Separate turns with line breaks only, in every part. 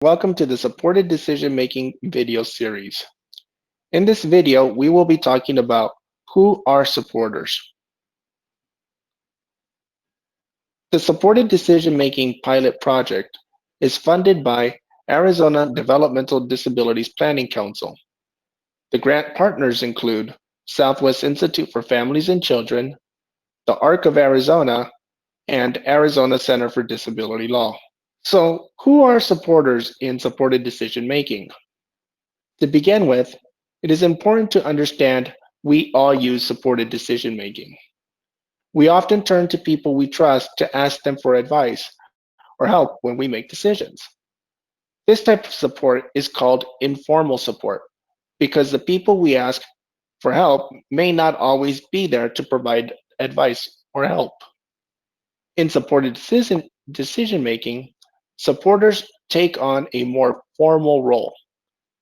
Welcome to the Supported Decision Making video series. In this video, we will be talking about who are supporters. The Supported Decision Making pilot project is funded by Arizona Developmental Disabilities Planning Council. The grant partners include Southwest Institute for Families and Children, the ARC of Arizona, and Arizona Center for Disability Law. So, who are supporters in supported decision making? To begin with, it is important to understand we all use supported decision making. We often turn to people we trust to ask them for advice or help when we make decisions. This type of support is called informal support because the people we ask for help may not always be there to provide advice or help. In supported decision making, supporters take on a more formal role.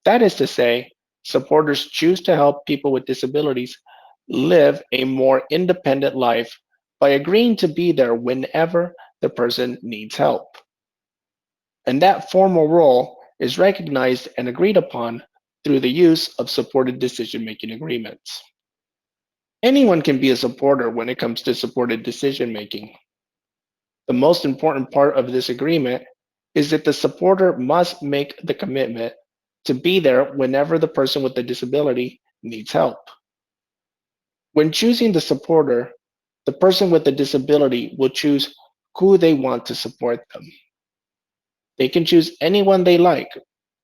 That is to say, supporters choose to help people with disabilities live a more independent life by agreeing to be there whenever the person needs help. And that formal role is recognized and agreed upon through the use of supported decision making agreements. Anyone can be a supporter when it comes to supported decision making. The most important part of this agreement is that the supporter must make the commitment to be there whenever the person with the disability needs help. When choosing the supporter, the person with the disability will choose who they want to support them. They can choose anyone they like,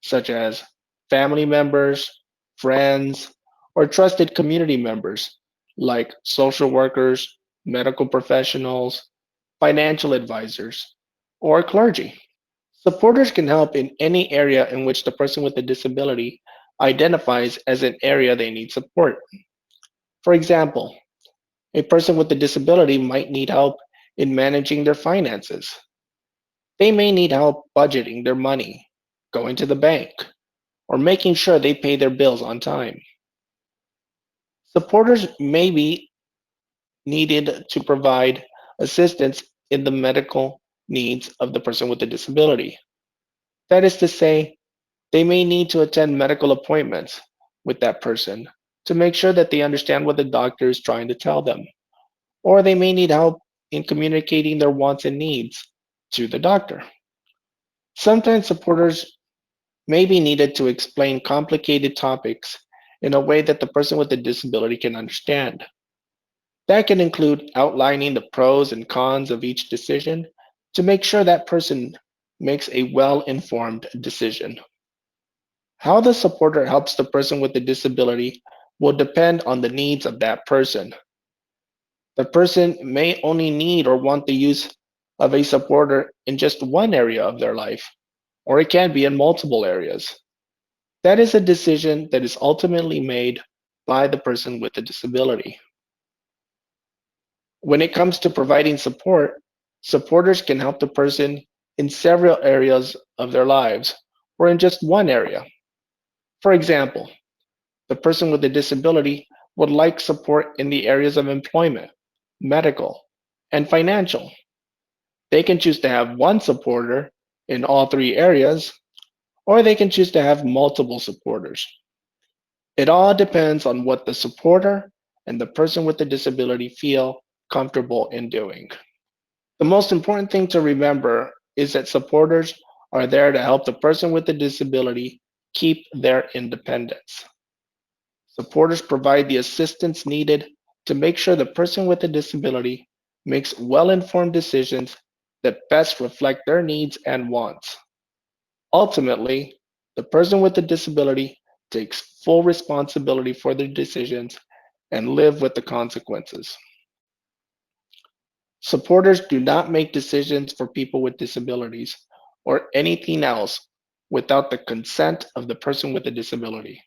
such as family members, friends, or trusted community members like social workers, medical professionals, financial advisors, or clergy. Supporters can help in any area in which the person with a disability identifies as an area they need support. For example, a person with a disability might need help in managing their finances. They may need help budgeting their money, going to the bank, or making sure they pay their bills on time. Supporters may be needed to provide assistance in the medical needs of the person with a disability. That is to say, they may need to attend medical appointments with that person to make sure that they understand what the doctor is trying to tell them, or they may need help in communicating their wants and needs to the doctor. Sometimes supporters may be needed to explain complicated topics in a way that the person with the disability can understand. That can include outlining the pros and cons of each decision to make sure that person makes a well informed decision. How the supporter helps the person with the disability will depend on the needs of that person. The person may only need or want the use of a supporter in just one area of their life, or it can be in multiple areas. That is a decision that is ultimately made by the person with the disability. When it comes to providing support, supporters can help the person in several areas of their lives or in just one area. For example, the person with a disability would like support in the areas of employment, medical, and financial. They can choose to have one supporter in all three areas, or they can choose to have multiple supporters. It all depends on what the supporter and the person with the disability feel comfortable in doing. The most important thing to remember is that supporters are there to help the person with the disability keep their independence. Supporters provide the assistance needed to make sure the person with a disability makes well informed decisions that best reflect their needs and wants. Ultimately, the person with the disability takes full responsibility for their decisions and live with the consequences. Supporters do not make decisions for people with disabilities or anything else without the consent of the person with a disability.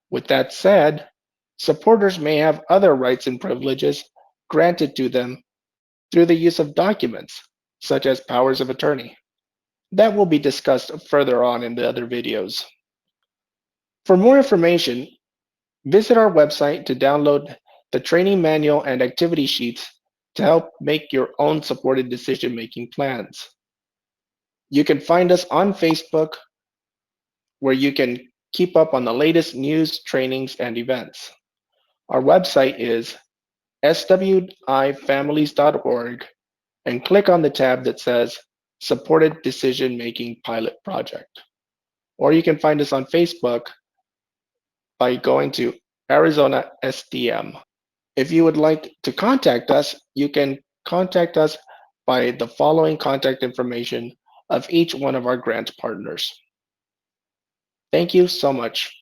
With that said, supporters may have other rights and privileges granted to them through the use of documents, such as powers of attorney. That will be discussed further on in the other videos. For more information, visit our website to download the training manual and activity sheets to help make your own supported decision making plans. You can find us on Facebook, where you can keep up on the latest news, trainings, and events. Our website is swifamilies.org, and click on the tab that says Supported Decision Making Pilot Project. Or you can find us on Facebook by going to Arizona SDM. If you would like to contact us, you can contact us by the following contact information of each one of our grant partners. Thank you so much.